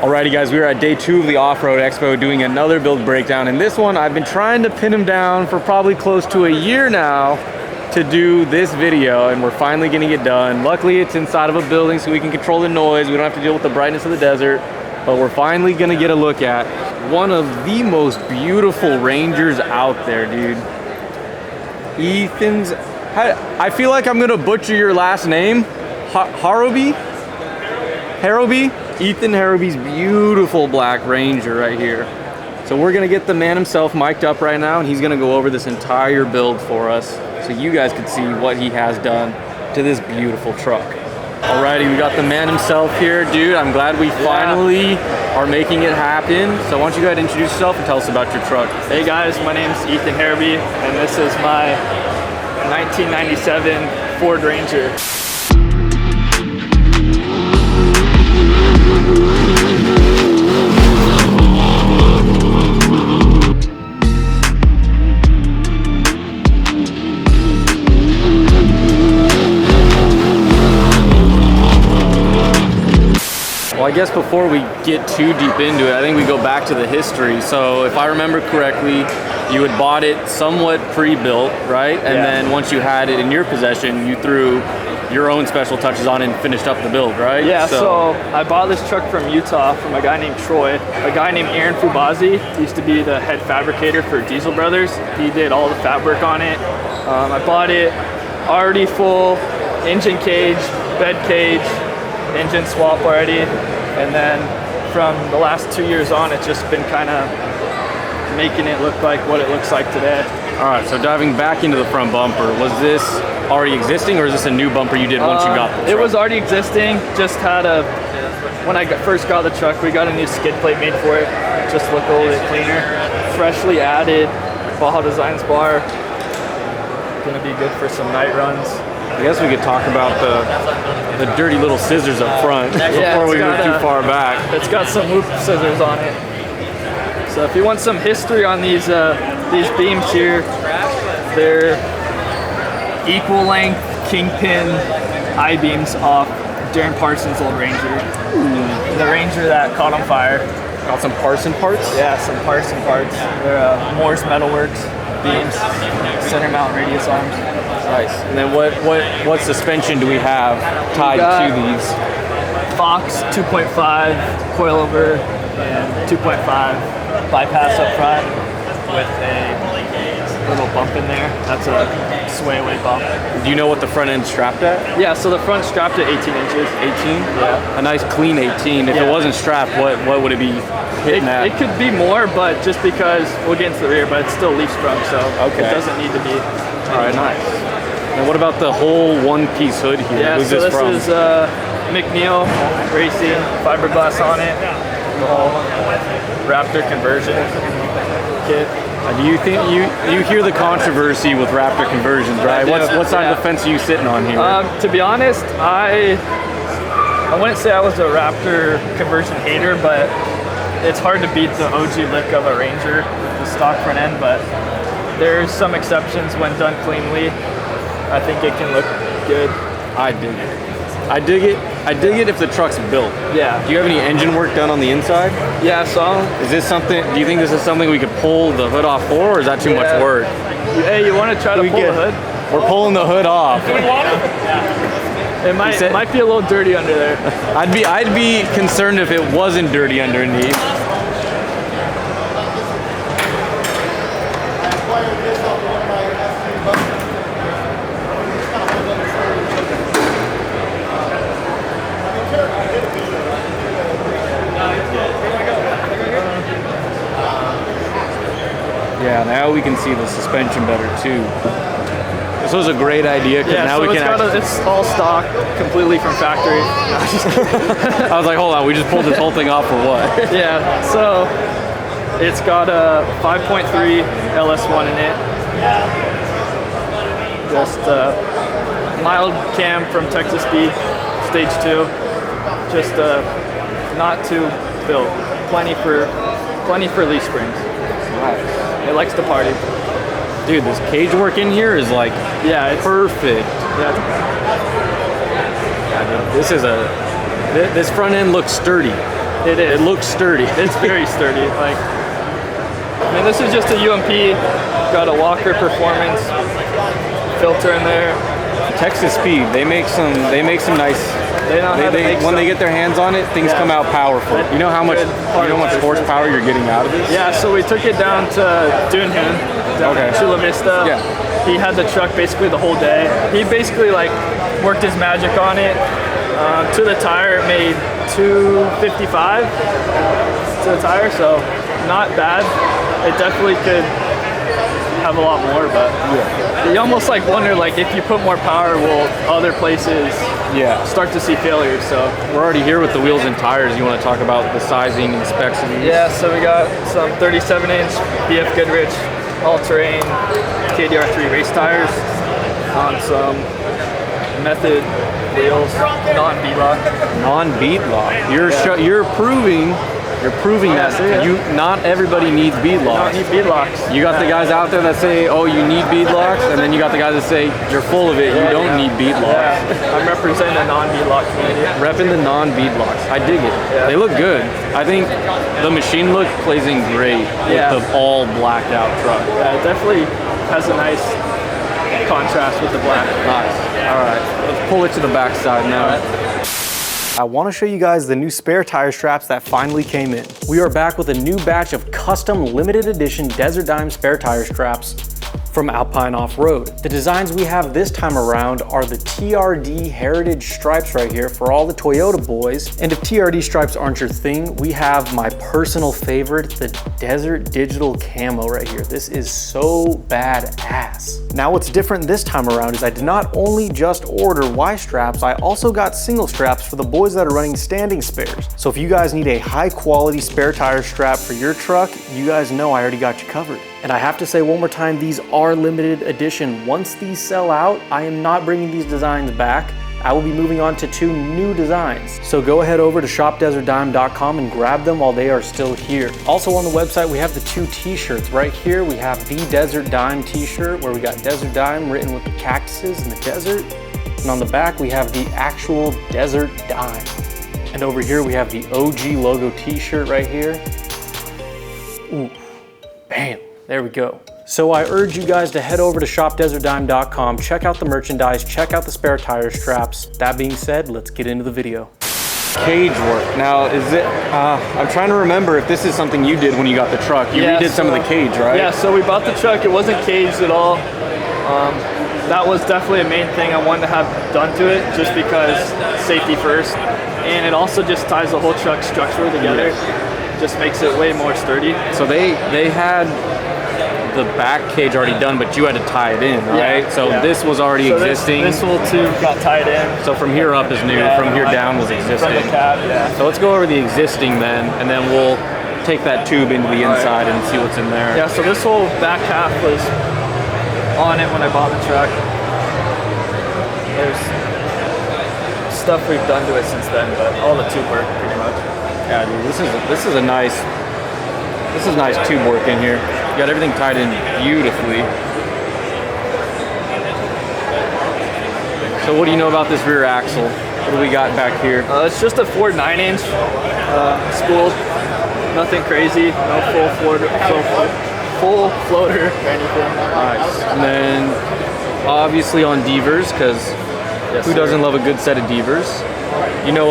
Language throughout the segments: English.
Alrighty guys, we are at day 2 of the Off-Road Expo doing another build breakdown, and this one I've been trying to pin him down for probably close to a year now to do this video, and we're finally getting it done. Luckily it's inside of a building so we can control the noise, we don't have to deal with the brightness of the desert, but we're finally gonna get a look at one of the most beautiful Rangers out there, dude. Ethan's, I feel like I'm gonna butcher your last name, Harrowby? Ethan Harrowby's beautiful black Ranger right here. So we're gonna get the man himself mic'd up right now, and he's gonna go over this entire build for us so you guys can see what he has done to this beautiful truck. Alrighty, we got the man himself here. Dude, I'm glad we finally are making it happen. So why don't you go ahead and introduce yourself and tell us about your truck. Hey guys, my name's Ethan Harrowby, and this is my 1997 Ford Ranger. Well, I guess before we get too deep into it, I think we go back to the history. So if I remember correctly, you had bought it somewhat pre-built, right? And then once you had it in your possession, you threw your own special touches on and finished up the build, right? Yeah, so I bought this truck from Utah from a guy named Troy. A guy named Aaron Fubazi used to be the head fabricator for Diesel Brothers. He did all the fab work on it. I bought it already full, engine cage, bed cage, engine swap already, and then from the last 2 years on, it's just been kind of making it look like what it looks like today. All right, so diving back into the front bumper, was this already existing, or is this a new bumper you did once you got the truck? It was already existing, just had a, when I first got the truck, we got a new skid plate made for it, just look a little bit cleaner. Freshly added Baja Designs bar, gonna be good for some night runs. I guess we could talk about the dirty little scissors up front before we move too far back. It's got some loop scissors on it. So if you want some history on these beams here, they're equal length Kingpin I-beams off Darren Parsons' old Ranger. The Ranger that caught on fire. Got some Parson parts? Yeah, some Parson parts. They're Moore's Metalworks beams, center mount radius arms. Nice. And then what suspension do we have tied to these? Fox 2.5 coilover and 2.5 bypass up front with a little bump in there. That's a sway away bump. Do you know what the front end's strapped at? Yeah, so the front's strapped at 18 inches. 18? Yeah. A nice clean 18. If it wasn't strapped, what would it be hitting at? It could be more, but just because we'll get into the rear, but it's still leaf sprung, so it doesn't need to be. All right, nice. And what about the whole one-piece hood here? Yeah, Who's so this from? Is McNeil Racing, fiberglass on it, the whole Raptor conversion kit. Do you think you hear the controversy with Raptor conversions, right? What side of the fence are you sitting on here? To be honest, I wouldn't say I was a Raptor conversion hater, but it's hard to beat the OG look of a Ranger, the stock front end. But there's some exceptions when done cleanly. I think it can look good. I dig it. I dig it if the truck's built. Yeah. Do you have any engine work done on the inside? Yeah, so. Is this something, do you think this is something we could pull the hood off for, or is that too much work? Hey, you want to try to pull the hood? We're pulling the hood off. Do we want it? It might be a little dirty under there. I'd be concerned if it wasn't dirty underneath. Yeah, now we can see the suspension better too. This was a great idea because now so we can it's all stock, completely from factory. I was like, hold on, we just pulled this whole thing off for what? Yeah, so it's got a 5.3 LS1 in it. Just mild cam from Texas Speed, stage 2. Just not too built. Plenty for leaf springs. Nice. It likes to party. Dude, this cage work in here is like it's perfect. Yeah. This is this front end looks sturdy. It is. It looks sturdy. It's very sturdy. Like, I mean, this is just a UMP. Got a Walker Performance filter in there. Texas Speed. They make some nice. When they get their hands on it, things come out powerful. You know how much horsepower you're getting out of this? Yeah. So we took it down to Dunhan, down in Chula Vista. Yeah. He had the truck basically the whole day. He basically like worked his magic on it. To the tire, it made 255 to the tire, so not bad. It definitely could have a lot more, but you almost like wonder like if you put more power, will other places start to see failures? So we're already here with the wheels and tires. You want to talk about the sizing and specs of these? Yeah, so we got some 37-inch BF Goodrich all-terrain KDR3 race tires on some Method wheels, non-beadlock. Non-beadlock. You're proving that not everybody needs beadlocks. You don't need beadlocks. You got the guys out there that say, oh, you need beadlocks, and then you got the guys that say you're full of it. You don't need beadlocks. Yeah. I'm representing the non-beadlock community. Repping the non-beadlocks. I dig it. Yeah. They look good. I think the machine look plays in great with the all blacked out truck. Yeah, it definitely has a nice contrast with the black. Nice. All right, let's pull it to the back side now. I want to show you guys the new spare tire straps that finally came in. We are back with a new batch of custom limited edition Desert Dime spare tire straps from Alpine Off-Road. The designs we have this time around are the TRD Heritage stripes right here for all the Toyota boys. And if TRD stripes aren't your thing, we have my personal favorite, the Desert Digital Camo right here. This is so badass. Now what's different this time around is I did not only just order Y straps, I also got single straps for the boys that are running standing spares. So if you guys need a high quality spare tire strap for your truck, you guys know I already got you covered. And I have to say one more time, these are limited edition. Once these sell out, I am not bringing these designs back. I will be moving on to 2 new designs. So go ahead over to shopdesertdime.com and grab them while they are still here. Also on the website, we have the 2 t-shirts. Right here, we have the Desert Dime t-shirt where we got Desert Dime written with the cactuses in the desert. And on the back, we have the actual Desert Dime. And over here, we have the OG logo t-shirt right here. Ooh, bam. There we go. So I urge you guys to head over to shopdesertdime.com, check out the merchandise, check out the spare tire straps. That being said, let's get into the video. Cage work. Now, is it, I'm trying to remember if this is something you did when you got the truck. You redid some of the cage, right? Yeah, so we bought the truck. It wasn't caged at all. That was definitely a main thing I wanted to have done to it, just because safety first. And it also just ties the whole truck structurally together. Just makes it way more sturdy. So they had the back cage already done, but you had to tie it in, right? This was already existing. This whole tube got tied in. So from here up is new, from here down was existing. From the cab, So let's go over the existing then, and then we'll take that tube into the inside and see what's in there. Yeah, so this whole back half was on it when I bought the truck. There's stuff we've done to it since then, but all the tube work pretty much. Yeah, dude, this is nice tube work in here. You got everything tied in beautifully. So what do you know about this rear axle? What do we got back here? It's just a Ford 9-inch spooled. Nothing crazy. No full floater or anything. Nice. And then obviously on Devers, because who doesn't love a good set of Devers? You know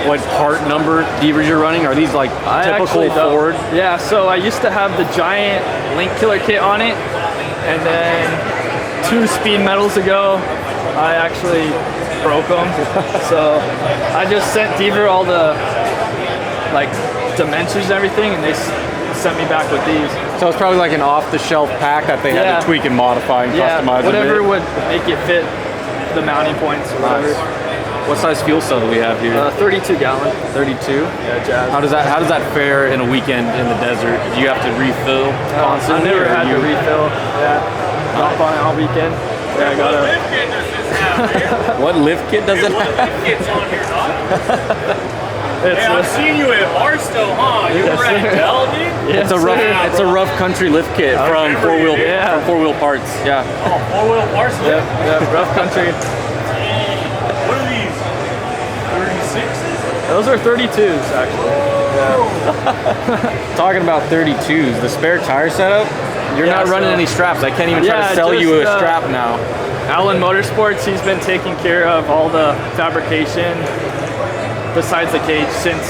what part number Devers you're running? Are these like typical Ford? Yeah, so I used to have the giant Link Killer kit on it, and then 2 speed medals ago, I actually broke them. So I just sent Deaver all the like dimensions and everything, and they sent me back with these. So it's probably like an off-the-shelf pack that they had to tweak and modify and customize. Whatever would make it fit the mounting points or whatever. What size fuel cell do we have here? 32 gallon. 32? Yeah, Jazz. How does that fare in a weekend in the desert? Do you have to refill constantly? I never had to refill. Yeah. Hop on all weekend. Yeah, I gotta. What lift kit does it have? What lift kit's on here, dog? Hey, I've seen you at Barstow, huh? You were at Dell, dude? It's a rough country lift kit from four wheel parts. Yeah. Oh, 4-wheel Barstow? Yeah, rough country. What are these? 36s? Those are 32s, actually. Yeah. Talking about 32s, the spare tire setup, you're not running any straps. I can't even try to sell you a strap now. Allen Motorsports, he's been taking care of all the fabrication besides the cage since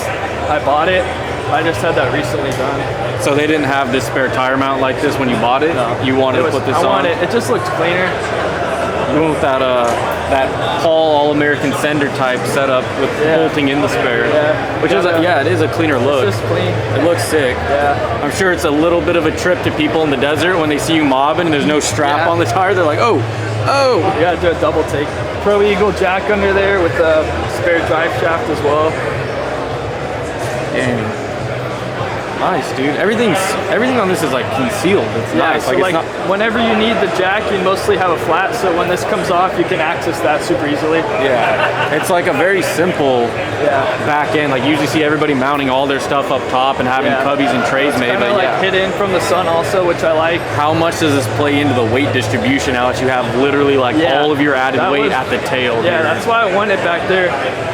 I bought it. I just had that recently done. So they didn't have this spare tire mount like this when you bought it? No. You wanted to put this on? It just looked cleaner. You went with that Paul All-American Sender type setup with bolting in the spare. Yeah. Which is, it is a cleaner look. It's just clean. It looks sick. Yeah. I'm sure it's a little bit of a trip to people in the desert when they see you mobbing and there's no strap on the tire. They're like, oh. You gotta do a double take. Pro Eagle jack under there with the spare drive shaft as well. Dang. Nice, dude. Everything on this is like concealed. It's nice. So like whenever you need the jack, you mostly have a flat. So when this comes off, you can access that super easily. Yeah, it's like a very simple back end. Like you usually see everybody mounting all their stuff up top and having cubbies and trays made. But like hidden from the sun also, which I like. How much does this play into the weight distribution now that you have literally like all of your added weight at the tail? Yeah, that's why I want it back there.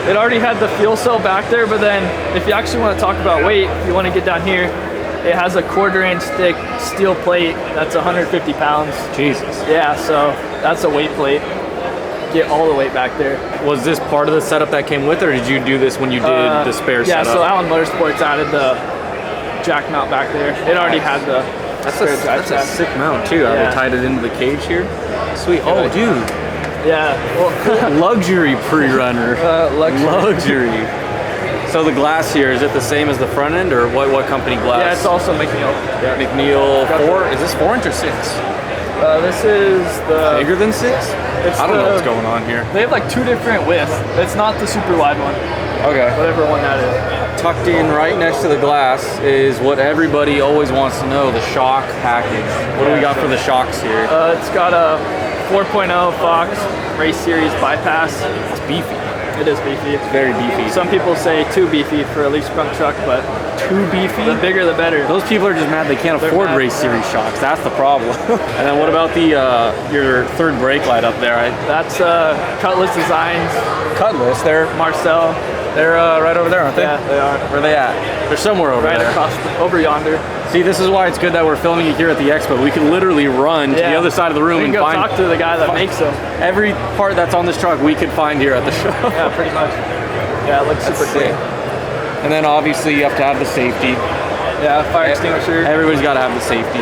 It already had the fuel cell back there, but then if you actually want to talk about weight, if you want to get down here, it has a 1/4 inch thick steel plate that's 150 pounds. Jesus. Yeah, so that's a weight plate. Get all the weight back there. Was this part of the setup that came with it, or did you do this when you did the spare setup? Yeah, so Allen Motorsports added the jack mount back there. It already had the That's a sick mount too. How they tied it into the cage here. Sweet. Oh, dude. Yeah. Well, luxury PreRunner. Luxury. So the glass here, is it the same as the front end, or what company glass? Yeah, it's also McNeil. Yeah. McNeil 4? Is this 4 inch or 6? This is the... Bigger than 6? I don't know what's going on here. They have like 2 different widths. It's not the super wide one. Okay. Whatever one that is. Tucked in right next to the glass is what everybody always wants to know, the shock package. What do we got for the shocks here? It's got a 4.0 Fox Race Series bypass. It's beefy. It is beefy. It's very beefy. Some people say too beefy for a leaf sprung truck, but too beefy? The bigger the better. Those people are just mad they can't afford Race Series shocks. That's the problem. And then what about the your third brake light up there? That's Cutlass Designs. Cutlass? They're Marcel. They're right over there, aren't they? Yeah, they are. Where are they at? They're somewhere over there. Right across, over yonder. See, this is why it's good that we're filming it here at the expo. We can literally run to the other side of the room and go talk to the guy that makes them. Every part that's on this truck we could find here at the show. Yeah, pretty much. Yeah, it looks super clean. And then obviously you have to have the safety. Yeah, fire extinguisher. Everybody's got to have the safety.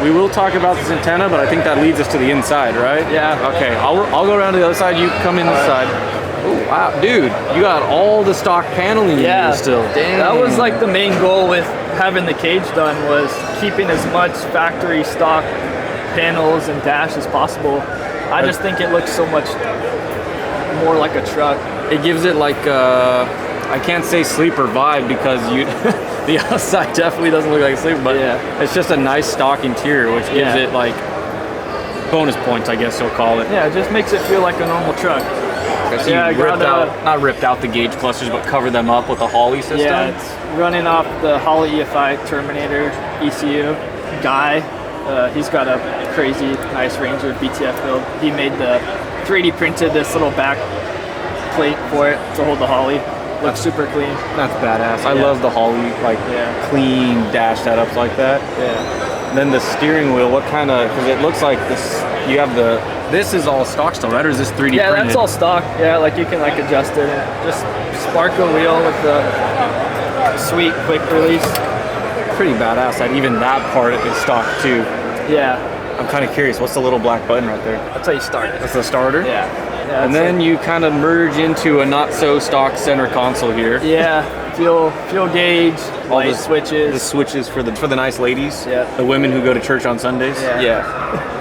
We will talk about this antenna, but I think that leads us to the inside, right? Yeah. Okay, I'll go around to the other side. You come in this side. Oh, wow, dude, you got all the stock paneling in here still. Damn. That was like the main goal with having the cage done, was keeping as much factory stock panels and dash as possible. I just think it looks so much more like a truck. It gives it like I can't say sleeper vibe because the outside definitely doesn't look like a sleeper, but it's just a nice stock interior, which gives it like bonus points, I guess you'll call it. Yeah, it just makes it feel like a normal truck. So you not ripped out the gauge clusters, but covered them up with a Holley system? Yeah, it's running off the Holley EFI Terminator ECU. Guy, he's got a crazy nice Ranger BTF build. He made 3D printed this little back plate for it to hold the Holley. Looks super clean. That's badass. I love the Holley, like clean dash setups like that. Yeah. And then the steering wheel, what kind of, because it looks like this, you have this is all stock still, right? Or is this 3D printed? Yeah, that's all stock. Yeah, like you can like adjust it. Just sparkle wheel with the sweet quick release. Pretty badass that even that part is stock too. Yeah. I'm kind of curious, what's the little black button right there? That's how you start it. That's the starter? Yeah. And then you kind of merge into a not so stock center console here. Yeah. Fuel gauge, light switches. The switches for the nice ladies. Yeah. The women who go to church on Sundays. Yeah.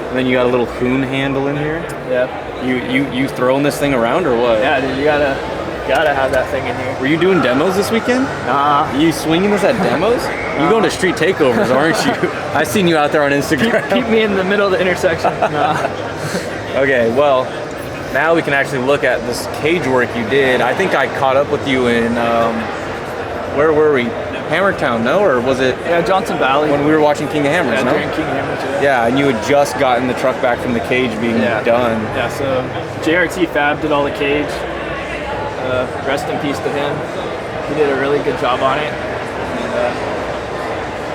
And then you got a little Hoon handle in here. Yeah. You throwing this thing around or what? Yeah, dude, you gotta have that thing in here. Were you doing demos this weekend? Nah. You swinging this at demos? You going to street takeovers, aren't you? I seen you out there on Instagram. Keep me in the middle of the intersection. Nah. Okay, well, now we can actually look at this cage work you did. I think I caught up with you in, where were we? Hammertown, no? Or was it? Yeah, Johnson Valley. When we were watching King of Hammers, no? During King of Hammers, yeah, and you had just gotten the truck back from the cage being done. Yeah, so JRT Fab did all the cage. Rest in peace to him. He did a really good job on it. And,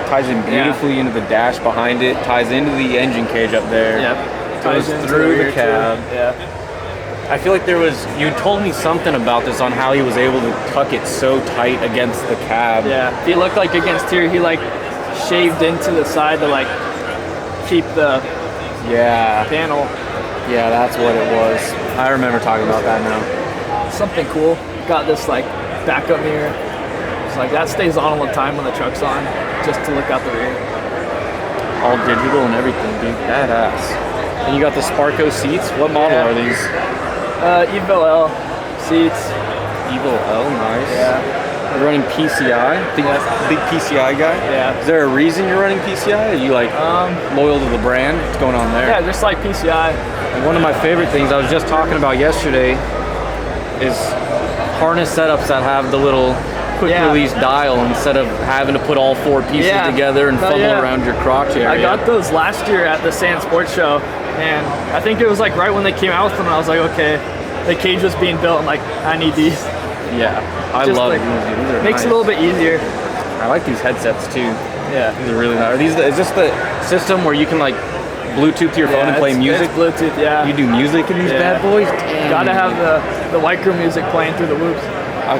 ties in beautifully into the dash behind it, ties into the engine cage up there. Yep. Goes Ties into through the rear, cab. too. Yeah. I feel like you told me something about this on how he was able to tuck it so tight against the cab. Yeah. He looked like against here, he like shaved into the side to like keep the panel. Yeah, that's what it was. I remember talking about that now. Something cool. Got this like backup mirror. It's like that stays on all the time when the truck's on, just to look out the rear. All digital and everything, dude. Badass. And you got the Sparco seats. What model are these? Evo L seats. Evo L, nice. Yeah. You're running PCI? Big PCI guy? Yeah. Is there a reason you're running PCI? Are you like loyal to the brand? What's going on there? Yeah, just like PCI. And one of my favorite things I was just talking about yesterday is harness setups that have the little quick release dial instead of having to put all 4 pieces together and fumble around your crotch area. I got those last year at the Sand Sports Show, and I think it was like right when they came out with them, and I was like, okay, the cage was being built, and like, I need these. Yeah, I love like, these. These are makes nice. it a little bit easier. I like these headsets too. Yeah. These are really nice. Is this the system where you can like Bluetooth to your phone and play music? It's Bluetooth, yeah. You do music in these bad boys? Damn. Gotta have the white crew music playing through the whoops.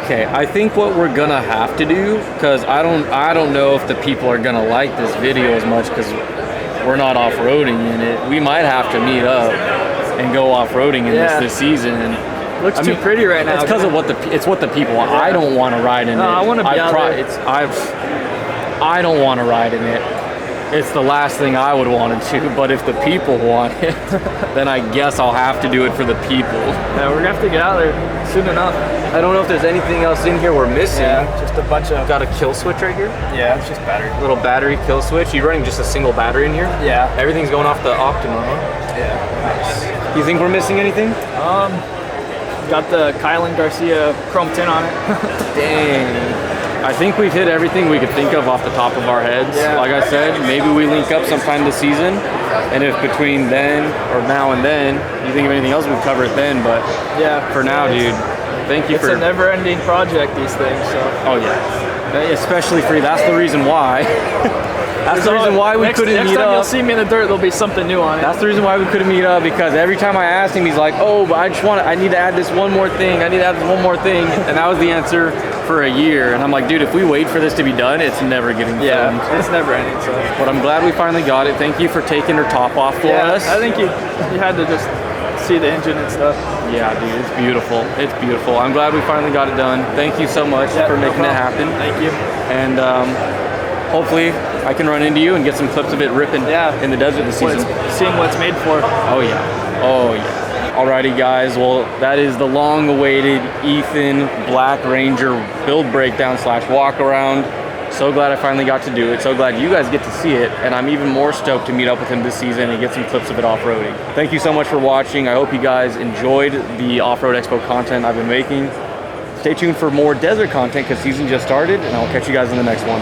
Okay, I think what we're gonna have to do, because I don't know if the people are gonna like this video as much because we're not off-roading in it. We might have to meet up and go off-roading in this season. And looks too pretty right now. It's because of what the people want. I don't want to ride in it. I want to be out there. I don't want to ride in it. It's the last thing I would want to do, but if the people want it, then I guess I'll have to do it for the people. Yeah, we're gonna have to get out there soon enough. I don't know if there's anything else in here we're missing. Yeah, just a bunch of... Got a kill switch right here? Yeah, it's just battery. Little battery kill switch. You running just a single battery in here? Yeah. Everything's going off the Optima, huh? Yeah. Nice. You think we're missing anything? Got the Kylan Garcia chrome tin on it. Dang. I think we've hit everything we could think of off the top of our heads. Yeah. Like I said, maybe we link up sometime this season, and if between then or now and then you think of anything else, we've covered it then. But for now, dude, thank you It's a never-ending project, these things. So. Oh yeah, especially for you. That's the reason why. That's the reason why we couldn't meet up. Next time you'll see me in the dirt, there'll be something new on it. That's the reason why we couldn't meet up, because every time I asked him, he's like, oh, but I need to add this one more thing. I need to add this one more thing. And that was the answer for a year. And I'm like, dude, if we wait for this to be done, it's never getting filmed. Yeah, it's never ending. So. But I'm glad we finally got it. Thank you for taking her top off for us. I think you had to just see the engine and stuff. Yeah, dude, it's beautiful. It's beautiful. I'm glad we finally got it done. Thank you so much for making it happen. Thank you. And hopefully I can run into you and get some clips of it ripping in the desert this season. Seeing what it's made for. Oh yeah. Oh yeah. Alrighty guys, well that is the long-awaited Ethan Black Ranger build breakdown / walk around. So glad I finally got to do it. So glad you guys get to see it, and I'm even more stoked to meet up with him this season and get some clips of it off-roading. Thank you so much for watching. I hope you guys enjoyed the Off-Road Expo content I've been making. Stay tuned for more desert content because season just started, and I'll catch you guys in the next one.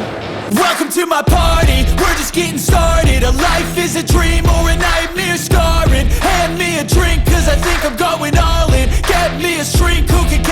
Welcome to my party, we're just getting started. A life is a dream or a nightmare scarring. Hand me a drink cause I think I'm going all in. Get me a shrink who can